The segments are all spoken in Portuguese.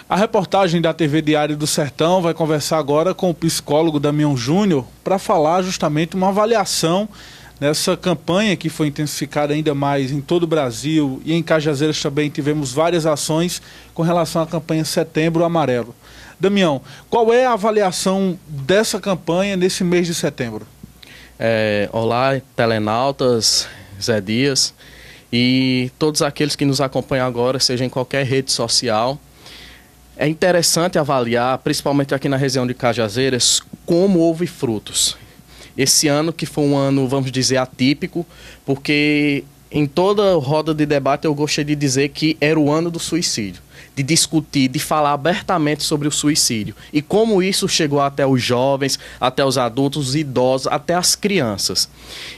A reportagem da TV Diário do Sertão vai conversar agora com o psicólogo Damião Júnior para falar justamente uma avaliação nessa campanha que foi intensificada ainda mais em todo o Brasil, e em Cajazeiras também tivemos várias ações com relação à campanha Setembro Amarelo. Damião, qual é a avaliação dessa campanha nesse mês de setembro? Olá, telenautas, Zé Dias e todos aqueles que nos acompanham agora, seja em qualquer rede social. É interessante avaliar, principalmente aqui na região de Cajazeiras, como houve frutos. Esse ano que foi um ano, vamos dizer, atípico, porque em toda roda de debate eu gostaria de dizer que era o ano do suicídio, de discutir, de falar abertamente sobre o suicídio e como isso chegou até os jovens, até os adultos, os idosos, até as crianças.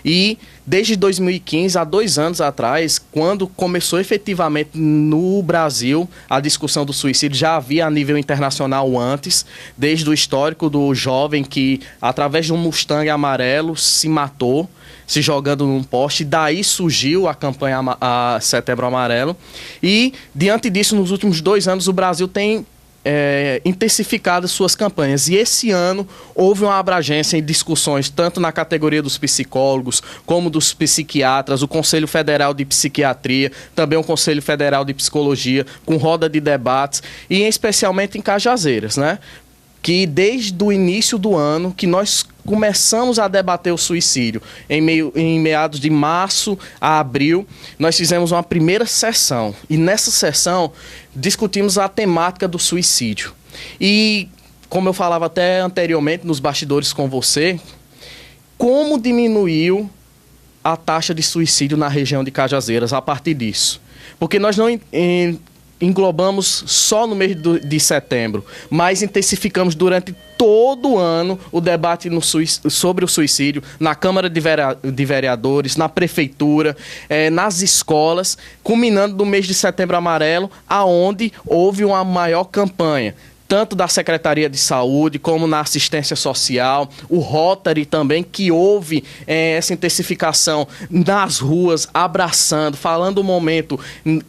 E desde 2015, há 2 anos atrás, quando começou efetivamente no Brasil a discussão do suicídio, já havia a nível internacional antes, desde o histórico do jovem que, através de um Mustang amarelo, se matou, se jogando num poste, e daí surgiu a campanha Setembro Amarelo. E, diante disso, nos últimos 2 anos, o Brasil tem intensificado suas campanhas. E esse ano houve uma abrangência em discussões, tanto na categoria dos psicólogos, como dos psiquiatras, o Conselho Federal de Psiquiatria, também o Conselho Federal de Psicologia, com roda de debates, e especialmente em Cajazeiras, né? Que desde o início do ano que nós começamos a debater o suicídio, em meados de março a abril, nós fizemos uma primeira sessão, e nessa sessão discutimos a temática do suicídio. E, como eu falava até anteriormente nos bastidores com você, como diminuiu a taxa de suicídio na região de Cajazeiras a partir disso. Porque nós não englobamos só no mês de setembro, mas intensificamos durante todo o ano o debate sobre o suicídio na Câmara de Vereadores, na Prefeitura, nas escolas, culminando no mês de Setembro Amarelo, aonde houve uma maior campanha, tanto da Secretaria de Saúde, como na assistência social, o Rotary também, que houve essa intensificação nas ruas, abraçando, falando o momento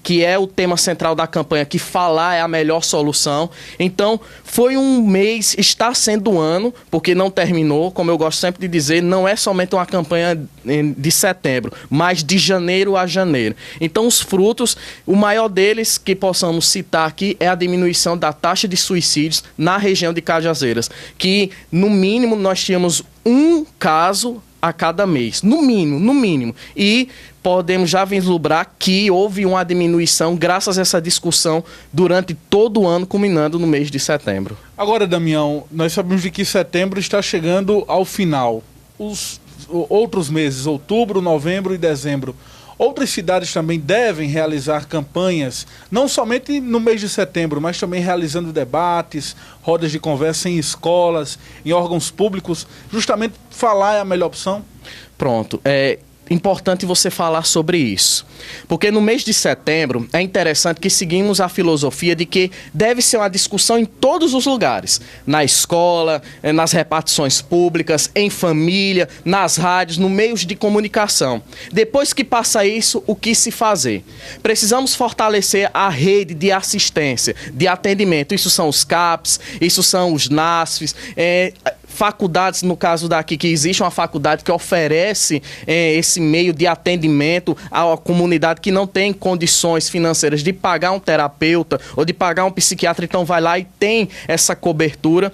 que é o tema central da campanha, que falar é a melhor solução. Então, foi um mês, está sendo um ano, porque não terminou, como eu gosto sempre de dizer, não é somente uma campanha de setembro, mas de janeiro a janeiro. Então, os frutos, o maior deles que possamos citar aqui é a diminuição da taxa de suicídios na região de Cajazeiras, que no mínimo nós tínhamos um caso a cada mês, no mínimo, e podemos já vislumbrar que houve uma diminuição graças a essa discussão durante todo o ano, culminando no mês de setembro. Agora, Damião, nós sabemos de que setembro está chegando ao final. Os outros meses, outubro, novembro e dezembro, outras cidades também devem realizar campanhas, não somente no mês de setembro, mas também realizando debates, rodas de conversa em escolas, em órgãos públicos. Justamente falar é a melhor opção? Pronto. É importante você falar sobre isso, porque no mês de setembro é interessante que seguimos a filosofia de que deve ser uma discussão em todos os lugares, na escola, nas repartições públicas, em família, nas rádios, nos meios de comunicação. Depois que passa isso, o que se fazer? Precisamos fortalecer a rede de assistência, de atendimento. Isso são os CAPs, isso são os NASFs, faculdades, no caso daqui, que existe uma faculdade que oferece esse meio de atendimento à comunidade que não tem condições financeiras de pagar um terapeuta ou de pagar um psiquiatra, então vai lá e tem essa cobertura.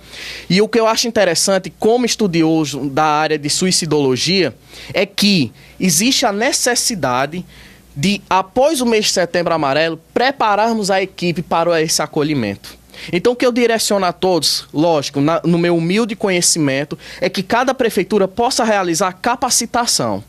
E o que eu acho interessante, como estudioso da área de suicidologia, é que existe a necessidade de, após o mês de Setembro Amarelo, prepararmos a equipe para esse acolhimento. Então, o que eu direciono a todos, lógico, no meu humilde conhecimento, é que cada prefeitura possa realizar capacitação.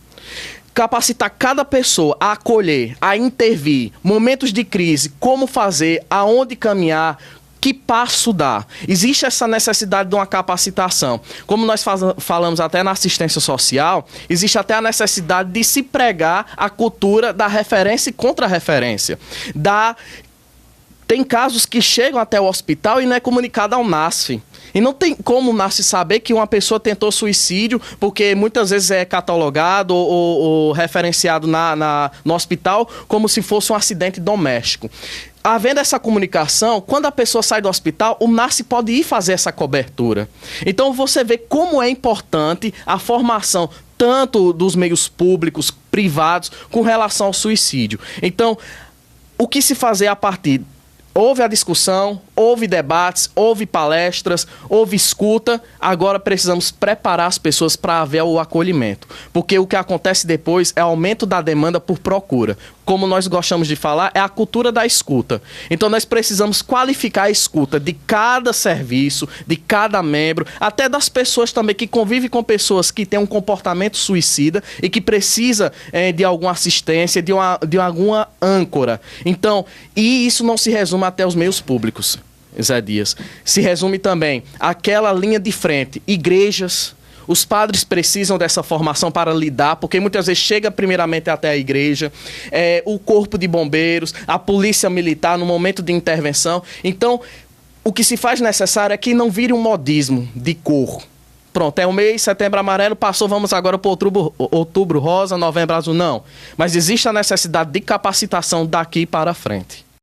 Capacitar cada pessoa a acolher, a intervir, momentos de crise, como fazer, aonde caminhar, que passo dar. Existe essa necessidade de uma capacitação. Como nós falamos até na assistência social, existe até a necessidade de se pregar a cultura da referência e contra-referência, Tem casos que chegam até o hospital e não é comunicado ao NASF. E não tem como nasce saber que uma pessoa tentou suicídio, porque muitas vezes é catalogado ou referenciado no hospital como se fosse um acidente doméstico. Havendo essa comunicação, quando a pessoa sai do hospital, o NARCE pode ir fazer essa cobertura. Então você vê como é importante a formação tanto dos meios públicos, privados, com relação ao suicídio. Então, o que se fazer a partir? Houve a discussão, houve debates, houve palestras, houve escuta. Agora precisamos preparar as pessoas para haver o acolhimento. Porque o que acontece depois é aumento da demanda por procura. Como nós gostamos de falar, é a cultura da escuta. Então nós precisamos qualificar a escuta de cada serviço, de cada membro, até das pessoas também que convivem com pessoas que têm um comportamento suicida e que precisa de alguma assistência, de alguma âncora. Então, e isso não se resume até os meios públicos, Zé Dias. Se resume também àquela linha de frente, igrejas. Os padres precisam dessa formação para lidar, porque muitas vezes chega primeiramente até a igreja, o corpo de bombeiros, a polícia militar no momento de intervenção. Então, o que se faz necessário é que não vire um modismo de cor. Pronto, é o mês, setembro amarelo, passou, vamos agora para outubro rosa, novembro azul. Não, mas existe a necessidade de capacitação daqui para frente.